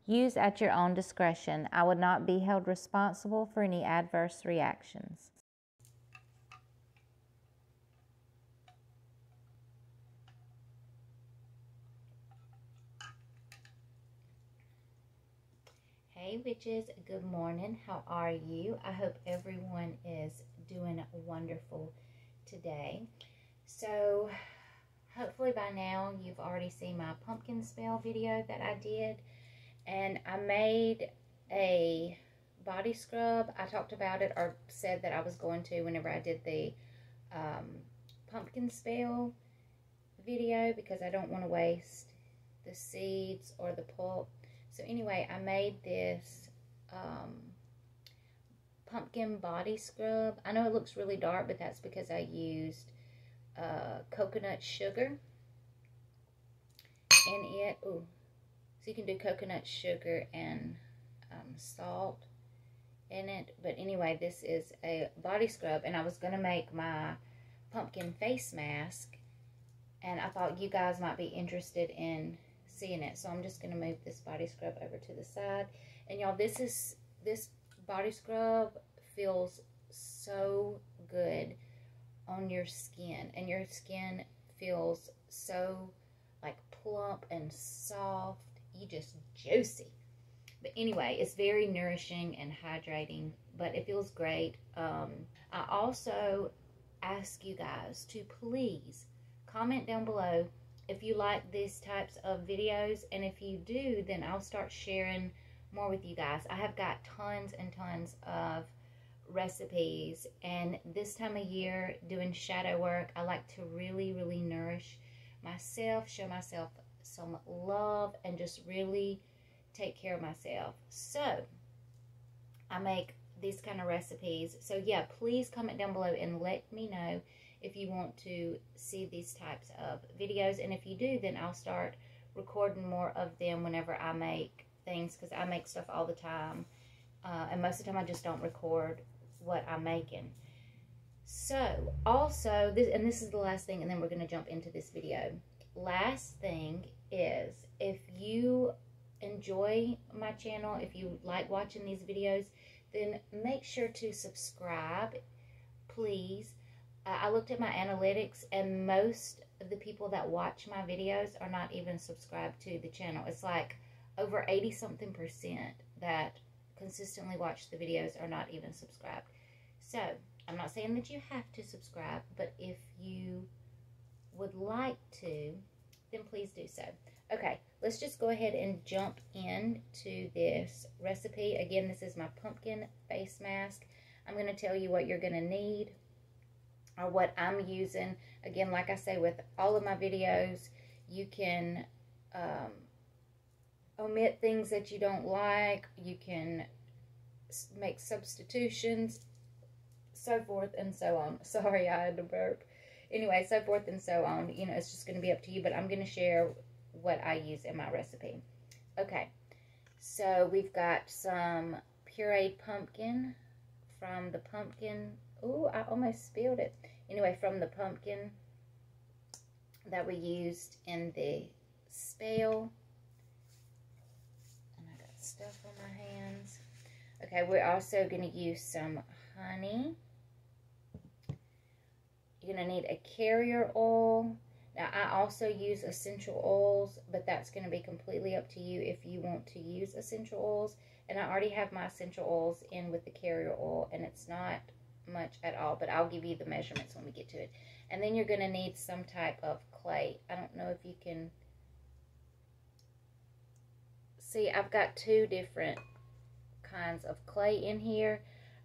Use at your own discretion. I would not be held responsible for any adverse reactions. Hey witches, good morning. How are you? I hope everyone is doing wonderful today. So hopefully by now you've already seen my pumpkin spell video that I did, and I made a body scrub. I talked about it, or said that I was going to, whenever I did the pumpkin spell video, because I don't want to waste the seeds or the pulp. So anyway, I made this pumpkin body scrub. I know it looks really dark, but that's because I used coconut sugar in it. Ooh. So you can do coconut sugar and salt in it. But anyway, this is a body scrub, and I was going to make my pumpkin face mask, and I thought you guys might be interested in seeing it. So I'm just going to move this body scrub over to the side. And y'all, this body scrub feels so good on your skin, and your skin feels so like plump and soft. You just juicy. But anyway, it's very nourishing and hydrating, but it feels great. I also ask you guys to please comment down below if you like these types of videos, and if you do, then I'll start sharing more with you guys. I have got tons and tons of recipes, and this time of year doing shadow work, I like to really nourish myself, show myself some love, and just really take care of myself. So I make these kind of recipes. So yeah, please comment down below and let me know if you want to see these types of videos. And if you do, then I'll start recording more of them whenever I make things, because I make stuff all the time. And most of the time I just don't record what I'm making. So also, this is the last thing, and then we're going to jump into this video. Last thing is, if you enjoy my channel, if you like watching these videos, then make sure to subscribe, please. I looked at my analytics, and most of the people that watch my videos are not even subscribed to the channel. It's like over 80-something% that consistently watch the videos are not even subscribed. So I'm not saying that you have to subscribe, but if you would like to, then please do so. Okay, let's just go ahead and jump into this recipe. Again, this is my pumpkin face mask. I'm going to tell you what you're going to need, or what I'm using. Again, like I say with all of my videos, you can omit things that you don't like. You can make substitutions, so forth and so on. Sorry, I had to burp. Anyway, so forth and so on. You know, it's just going to be up to you, but I'm going to share what I use in my recipe. Okay, so we've got some pureed pumpkin from the pumpkin. Ooh, I almost spilled it. Anyway, from the pumpkin that we used in the spell. And I got stuff on my hands. Okay, we're also going to use some honey. You're going to need a carrier oil. Now, I also use essential oils, but that's going to be completely up to you if you want to use essential oils. And I already have my essential oils in with the carrier oil, and it's not much at all, but I'll give you the measurements when we get to it. And then you're going to need some type of clay. I don't know if you can see, I've got two different kinds of clay in here.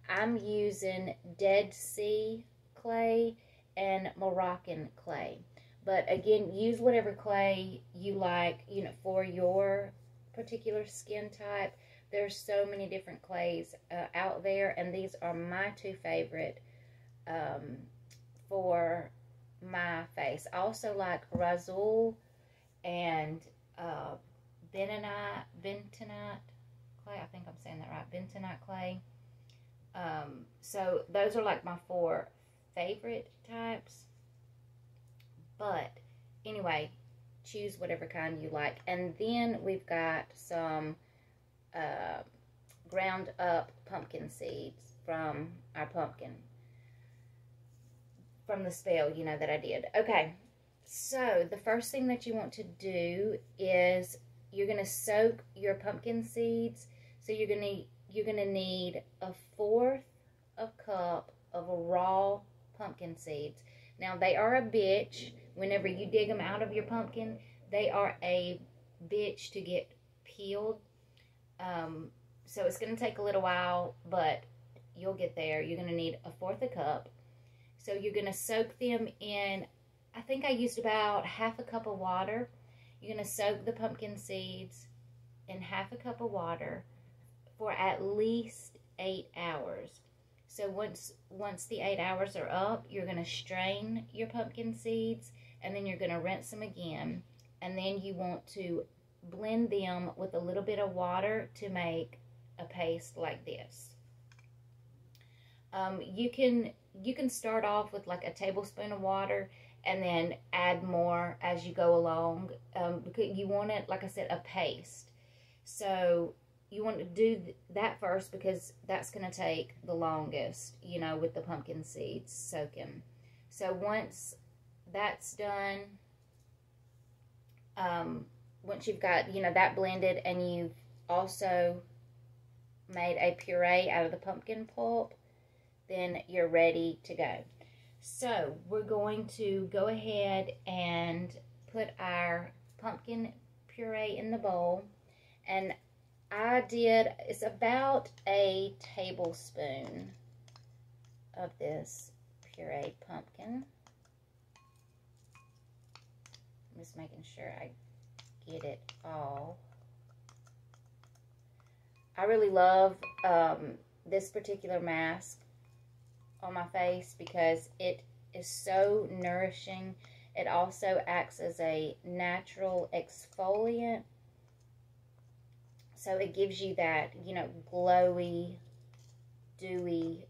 I'm using Dead Sea clay and Moroccan clay. But again, use whatever clay you like, you know, for your particular skin type. There's so many different clays out there, and these are my two favorite for my face. I also like Razul and bentonite clay. I think I'm saying that right. Bentonite clay. So those are like my four favorite types. But anyway, choose whatever kind you like. And then we've got some ground up pumpkin seeds from our pumpkin, from the spell, you know, that I did. Okay, so the first thing that you want to do is you're going to soak your pumpkin seeds. So you're going to need 1/4 cup of raw pumpkin seeds. Now, they are a bitch. Whenever you dig them out of your pumpkin, they are a bitch to get peeled. So it's going to take a little while, but you'll get there. You're going to need 1/4 cup. So you're going to soak them in, I think I used about 1/2 cup of water. You're going to soak the pumpkin seeds in 1/2 cup of water for at least 8 hours. So once the 8 hours are up, you're going to strain your pumpkin seeds, and then you're going to rinse them again. And then you want to blend them with a little bit of water to make a paste like this. You can start off with like a tablespoon of water and then add more as you go along, because you want it, like I said, a paste. So you want to do that first because that's going to take the longest, you know, with the pumpkin seeds soaking. So once that's done, once you've got, you know, that blended, and you've also made a puree out of the pumpkin pulp, then you're ready to go. So we're going to go ahead and put our pumpkin puree in the bowl. And it's about a tablespoon of this pureed pumpkin. I'm just making sure I get it all. I really love this particular mask on my face because it is so nourishing. It also acts as a natural exfoliant. So it gives you that, you know, glowy, dewy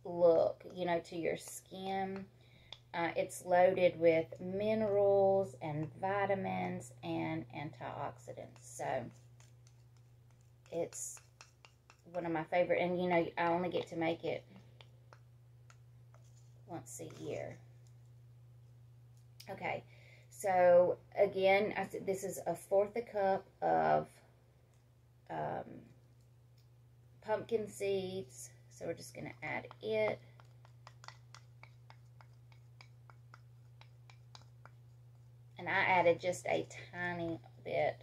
look, you know, to your skin. It's loaded with minerals and vitamins and antioxidants. So it's one of my favorite. And, you know, I only get to make it once a year. Okay. So, again, I said this is 1/4 cup of pumpkin seeds. So we're just going to add it. And I added just a tiny bit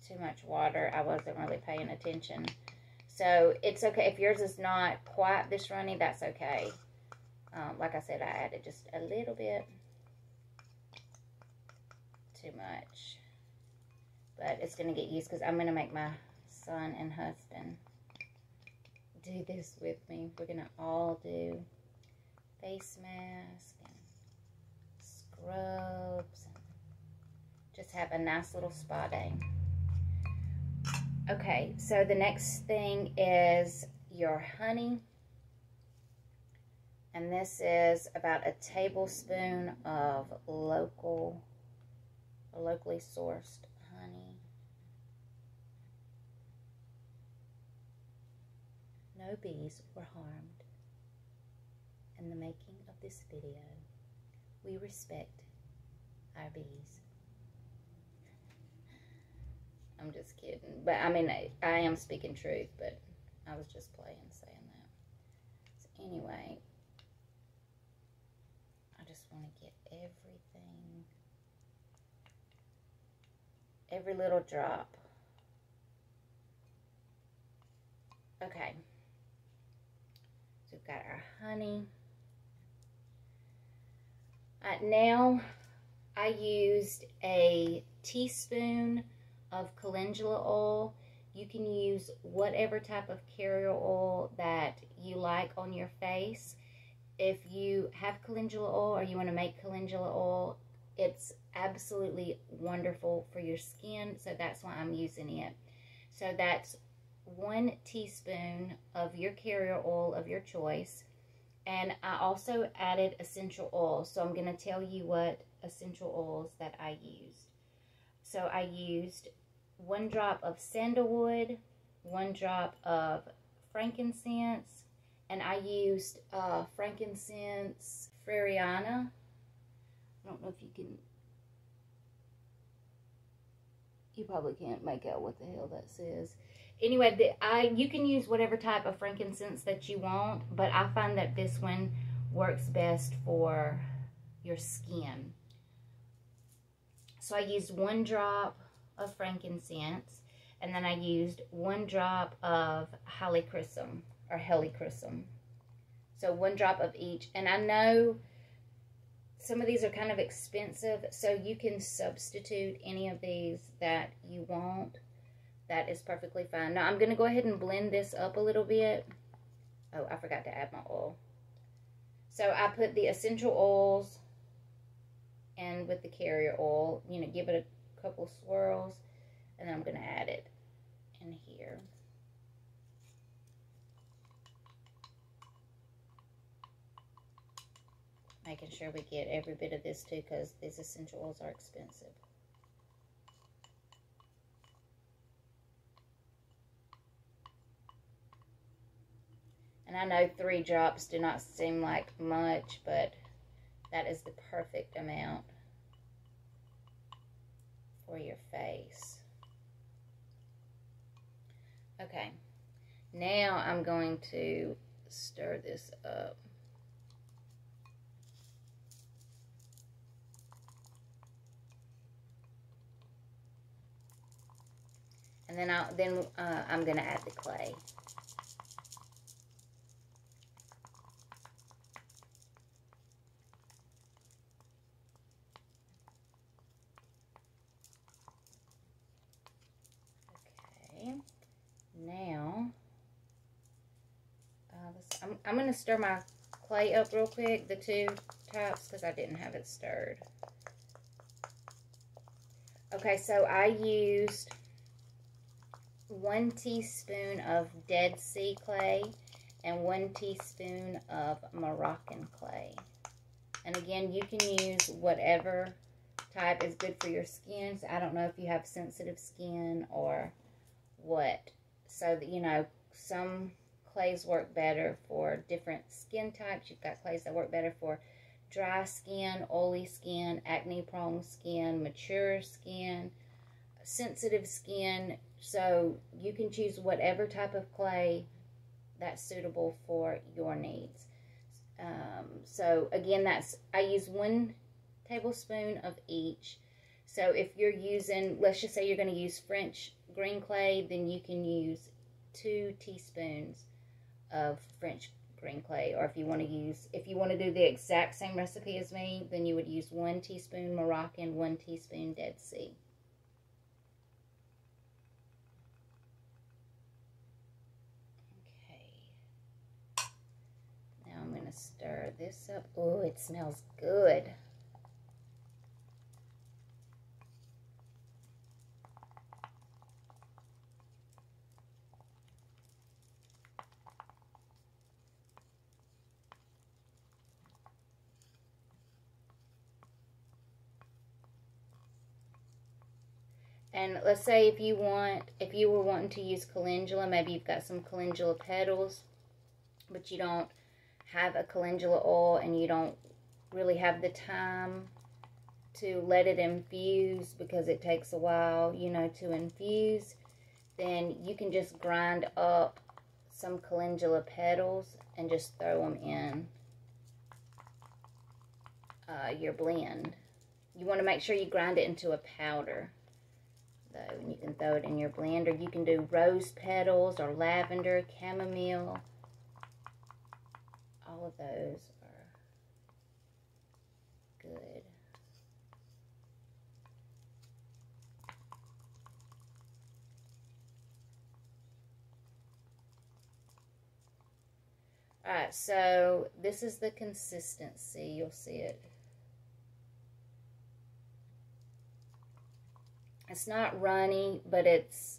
too much water. I wasn't really paying attention. So it's okay. If yours is not quite this runny, that's okay. Like I said, I added just a little bit too much. But it's going to get used because I'm going to make my son and husband do this with me. We're going to all do face mask and scrubs and just have a nice little spa day. Okay, so the next thing is your honey. And this is about a tablespoon of locally sourced honey. No bees were harmed in the making of this video. We respect our bees. I'm just kidding. But I mean, I am speaking truth, but I was just playing saying that. So anyway, I just want to get everything, every little drop. Okay. So we've got our honey. Now I used a teaspoon of calendula oil. You can use whatever type of carrier oil that you like on your face. If you have calendula oil or you want to make calendula oil, it's absolutely wonderful for your skin, so that's why I'm using it. So that's 1 teaspoon of your carrier oil of your choice. And I also added essential oils, so I'm going to tell you what essential oils that I used. So I used 1 drop of sandalwood, 1 drop of frankincense, and I used frankincense Freriana. I don't know if you can, you probably can't make out what the hell that says. Anyway, you can use whatever type of frankincense that you want, but I find that this one works best for your skin. So I used 1 drop of frankincense, and then I used 1 drop of helichrysum, or helichrysum. So 1 drop of each. And I know some of these are kind of expensive, so you can substitute any of these that you want. That is perfectly fine. Now I'm going to go ahead and blend this up a little bit. Oh, I forgot to add my oil. So I put the essential oils and with the carrier oil, you know, give it a couple swirls, and then I'm going to add it in here. Making sure we get every bit of this too, because these essential oils are expensive. And I know 3 drops do not seem like much, but that is the perfect amount for your face. Okay, now I'm going to stir this up. And then I'm going to add the clay. Now, I'm going to stir my clay up real quick, the 2 types, because I didn't have it stirred. Okay, so I used 1 teaspoon of Dead Sea clay and 1 teaspoon of Moroccan clay. And again, you can use whatever type is good for your skin. So I don't know if you have sensitive skin or what. So that, you know, some clays work better for different skin types. You've got clays that work better for dry skin, oily skin, acne-prone skin, mature skin, sensitive skin. So you can choose whatever type of clay that's suitable for your needs. So again, I use 1 tablespoon of each. So if you're using, let's just say you're going to use French green clay, then you can use 2 teaspoons of French green clay. Or if you want to do the exact same recipe as me, then you would use 1 teaspoon Moroccan, 1 teaspoon Dead Sea. Okay. Now I'm going to stir this up. Oh, it smells good. And let's say if you were wanting to use calendula, maybe you've got some calendula petals, but you don't have a calendula oil and you don't really have the time to let it infuse because it takes a while, you know, to infuse, then you can just grind up some calendula petals and just throw them in your blend. You want to make sure you grind it into a powder, though, and you can throw it in your blend, or you can do rose petals or lavender, chamomile. All of those are good. Alright, so this is the consistency. You'll see it. It's not runny, but it's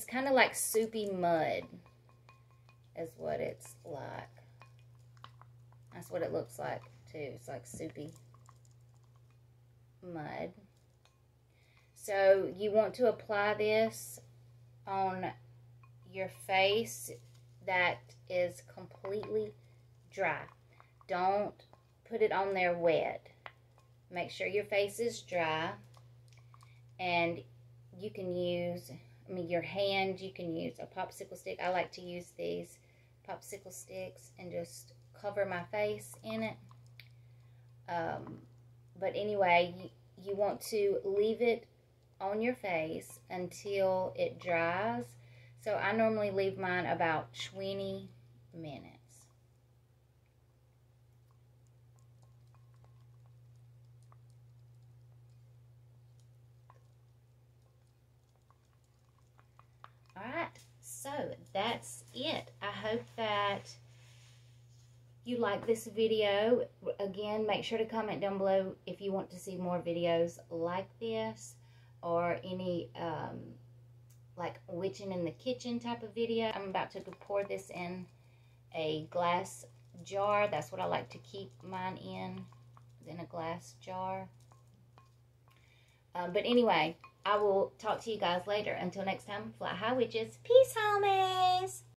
kind of like soupy mud is what it's like. That's what it looks like too. It's like soupy mud. So you want to apply this on your face that is completely dry. Don't put it on there wet. Make sure your face is dry, and you can use, your hand, you can use a popsicle stick. I like to use these popsicle sticks and just cover my face in it. But anyway, you want to leave it on your face until it dries. So I normally leave mine about 20 minutes. Alright, so that's it. I hope that you like this video. Again, make sure to comment down below if you want to see more videos like this, or any like witching in the kitchen type of video. I'm about to pour this in a glass jar. That's what I like to keep mine in a glass jar. But anyway, I will talk to you guys later. Until next time, fly high, witches. Peace, homies.